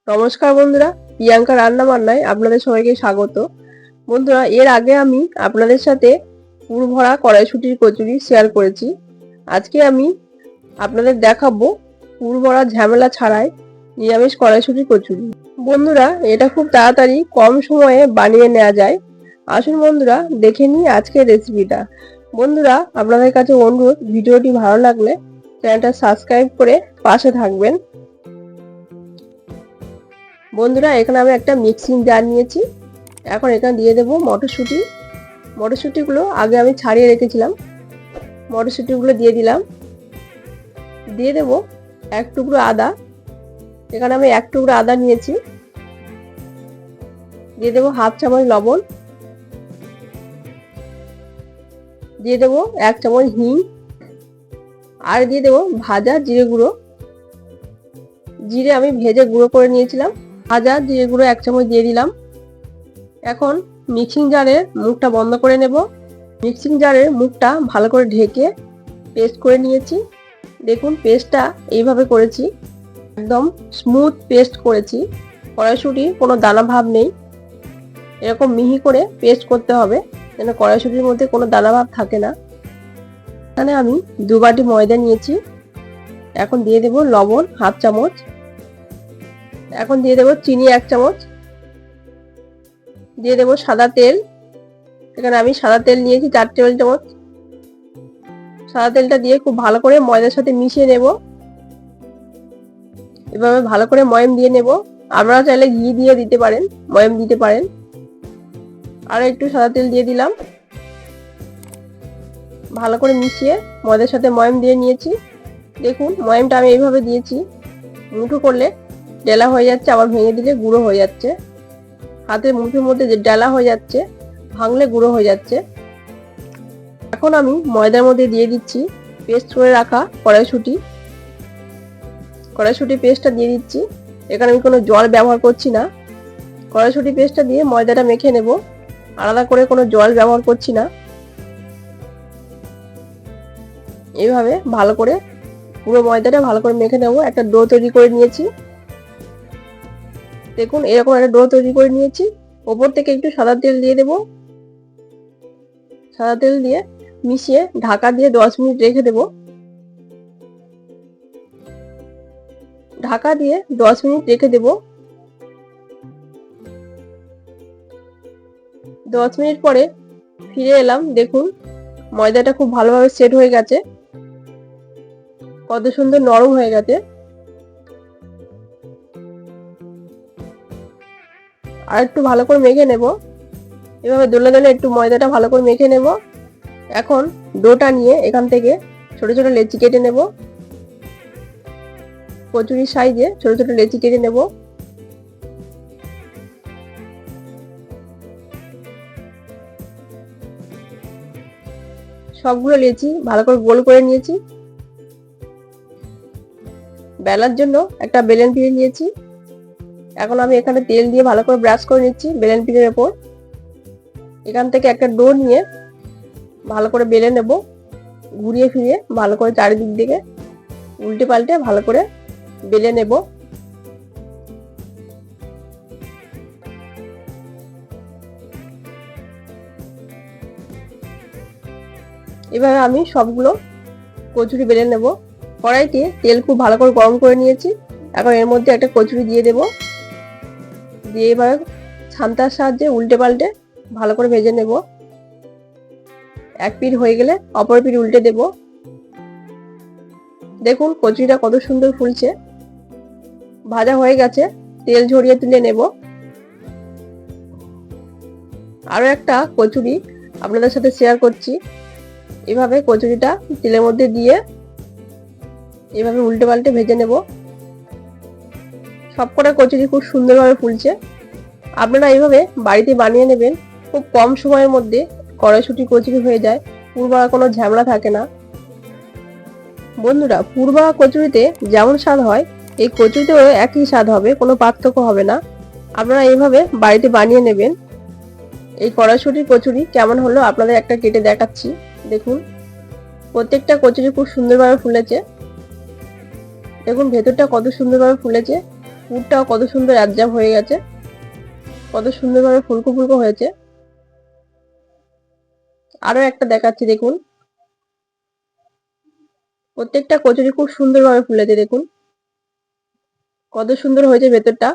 নমস্কার বন্ধুরা, প্রিয়াঙ্কা রান্না বান্নায় আপনাদের সবাইকে স্বাগত। বন্ধুরা, এর আগে আমি আপনাদের সাথে পুর ভরা কড়াইশুঁটির কচুরি শেয়ার করেছি। আজকে আমি আপনাদের দেখাবো পুর ভরা ঝামেলা ছাড়াই নিরামিষ কড়াইশুঁটির কচুরি। বন্ধুরা, এটা খুব তাড়াতাড়ি কম সময়ে বানিয়ে নেওয়া যায়। আসুন বন্ধুরা, দেখে নিই আজকের রেসিপিটা। বন্ধুরা, আপনাদের কাছে অনুরোধ, ভিডিওটি ভালো লাগলে চ্যানেলটা সাবস্ক্রাইব করে পাশে থাকবেন। বন্ধুরা, এখানে আমি একটা মিক্সিং জার নিয়েছি। এখন এখানে দিয়ে দেবো মটরশুঁটি। মটরশুঁটিগুলো আগে আমি ছাড়িয়ে রেখেছিলাম। মটরশুঁটিগুলো দিয়ে দিলাম। দিয়ে দেবো এক টুকরো আদা। এখানে আমি এক টুকরো আদা নিয়েছি। দিয়ে দেবো হাফ চামচ লবণ। দিয়ে দেবো এক চামচ হিং। আর দিয়ে দেবো ভাজা জিরে গুঁড়ো। জিরে আমি ভেজে গুঁড়ো করে নিয়েছিলাম। ভাজা জিরে গুঁড়ো এক চামচ দিয়ে দিলাম। এখন মিক্সিং জারের মুখটা বন্ধ করে নেব। মিক্সিং জারের মুখটা ভালো করে ঢেকে পেস্ট করে নিয়েছি। দেখুন, পেস্টটা এইভাবে করেছি, একদম স্মুথ পেস্ট করেছি। কড়াইশুঁটির কোনো দানা ভাব নেই। এরকম মিহি করে পেস্ট করতে হবে, যেন কড়াইশুঁটির মধ্যে কোনো দানা ভাব থাকে না। এখানে আমি 2 বাটি ময়দা নিয়েছি। এখন দিয়ে দেব লবণ হাফ চামচ। এখন দিয়ে দেব চিনি 1 চামচ। দিয়ে দেব সাদা তেল। এখানে আমি সাদা তেল নিয়েছি 4 টেবিল চামচ। সাদা তেলটা দিয়ে খুব ভালো করে ময়দার সাথে মিশিয়ে নেব। এভাবে ভালো করে ময়াম দিয়ে নেব। আপনারা চাইলে ঘি দিয়ে দিতে পারেন, ময়াম দিতে পারেন। আর একটু সাদা তেল দিয়ে দিলাম। ভালো করে মিশিয়ে ময়দার সাথে ময়াম দিয়ে নিয়েছি। দেখুন, ময়ামটা আমি এইভাবে দিয়েছি। মুঠো করলে ডেলা হয়ে যাচ্ছে, আবার ভেঙে দিলে গুঁড়ো হয়ে যাচ্ছে। হাতের মুঠোর মধ্যে যে ডেলা হয়ে যাচ্ছে, ভাঙলে গুঁড়ো হয়ে যাচ্ছে। এখন আমি ময়দার মধ্যে দিয়ে দিচ্ছি পেস্ট করে রাখা কড়াইশুঁটি। কড়াইশুঁটি পেস্টটা দিয়ে দিচ্ছি। এখানে আমি কোনো জল ব্যবহার করছি না। কড়াইশুঁটি পেস্টটা দিয়ে ময়দাটা মেখে নেব। আলাদা করে কোনো জল ব্যবহার করছি না। এইভাবে ভালো করে পুরো ময়দাটা ভালো করে মেখে নেব। একটা ডো তৈরি করে নিয়েছি। দেখুন, এরকম একটা ডো তৈরি করে নিয়েছি। ওপর থেকে একটু সাদা তেল দিয়ে দেব। সাদা তেল দিয়ে মিশিয়ে ঢাকা দিয়ে 10 মিনিট রেখে দেব। ঢাকা দিয়ে 10 মিনিট রেখে দেব। 10 মিনিট পরে ফিরে এলাম। দেখুন, ময়দাটা খুব ভালোভাবে সেট হয়ে গেছে। কত সুন্দর নরম হয়ে গেছে। আর একটু ভালো করে মেখে নেব। এভাবে দোলে দোলে একটু ময়দাটা ভালো করে মেখে নেব। এখন ডোটা নিয়ে এখান থেকে ছোট ছোট লেচি কেটে নেব। কচুরির সাইজে ছোট ছোট লেচি কেটে নেব। সবগুলো লেচি ভালো করে গোল করে নিয়েছি। বেলার জন্য একটা বেলেন পিঁড়ে নিয়েছি। এখন আমি এখানে তেল দিয়ে ভালো করে ব্রাশ করে নিচ্ছি বেলেন পিঁড়ের ওপর। এখান থেকে একটা ডো নিয়ে ভালো করে বেলে নেব। ঘুরিয়ে ফিরিয়ে ভালো করে চারিদিক দিকে উল্টে পাল্টে ভালো করে বেলে নেব। এভাবে আমি সবগুলো কচুরি বেলে নেব। কড়াইতে তেল খুব ভালো করে গরম করে নিয়েছি। এখন এর মধ্যে একটা কচুরি দিয়ে দেব। দিয়ে এবার ছান্তার সাহায্যে উল্টে পাল্টে ভালো করে ভেজে নেব। এক পিঠ হয়ে গেলে অপর পিঠ উল্টে দেব। দেখুন, কচুরিটা কত সুন্দর ফুলছে। ভাজা হয়ে গেছে। তেল ঝরিয়ে তুলে নেব। আরো একটা কচুরি আপনাদের সাথে শেয়ার করছি। এভাবে কচুরিটা তেলের মধ্যে দিয়ে এভাবে উল্টে পাল্টে ভেজে নেব। সবকটা কচুরি খুব সুন্দরভাবে ফুলছে। আপনারা এইভাবে বাড়িতে বানিয়ে নেবেন। খুব কম সময়ের মধ্যে কড়াইশুঁটি কচুরি হয়ে যায়। পুর ভরা কোনো ঝামেলা থাকে না। বন্ধুরা, পুর ভরা কচুরিতে যেমন স্বাদ হয়, এই কচুরিতেও একই স্বাদ হবে, কোনো পার্থক্য হবে না। আপনারা এইভাবে বাড়িতে বানিয়ে নেবেন। এই কড়াইশুঁটির কচুরি কেমন হলো আপনাদের একটা কেটে দেখাচ্ছি। দেখুন, প্রত্যেকটা কচুরি খুব সুন্দরভাবে ফুলেছে। দেখুন ভেতরটা কত সুন্দরভাবে ফুলেছে। পুরটাও কত সুন্দর অ্যাবজর্ব হয়ে গেছে, কত সুন্দরভাবে ফুলকো ফুলকো হয়েছে। আরো একটা দেখাচ্ছি দেখুন, প্রত্যেকটা কচুরি খুব সুন্দরভাবে ফুলেছে, দেখুন কত সুন্দর হয়েছে ভেতরটা।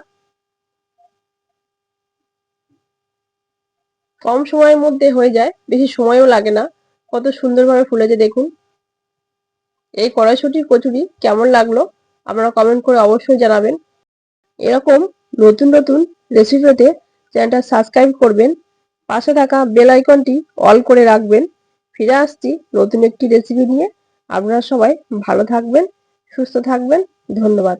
কম সময়ের মধ্যে হয়ে যায়, বেশি সময়ও লাগে না, কত সুন্দরভাবে ফুলেছে দেখুন। এই কড়াইশুঁটির কচুরি কেমন লাগলো আপনারা কমেন্ট করে অবশ্যই জানাবেন। এরকম নতুন নতুন রেসিপি পেতে চ্যানেলটা সাবস্ক্রাইব করবেন, পাশে থাকা বেল আইকনটি অল করে রাখবেন। ফিরে আসছি নতুন একটি রেসিপি নিয়ে। আপনারা সবাই ভালো থাকবেন, সুস্থ থাকবেন। ধন্যবাদ।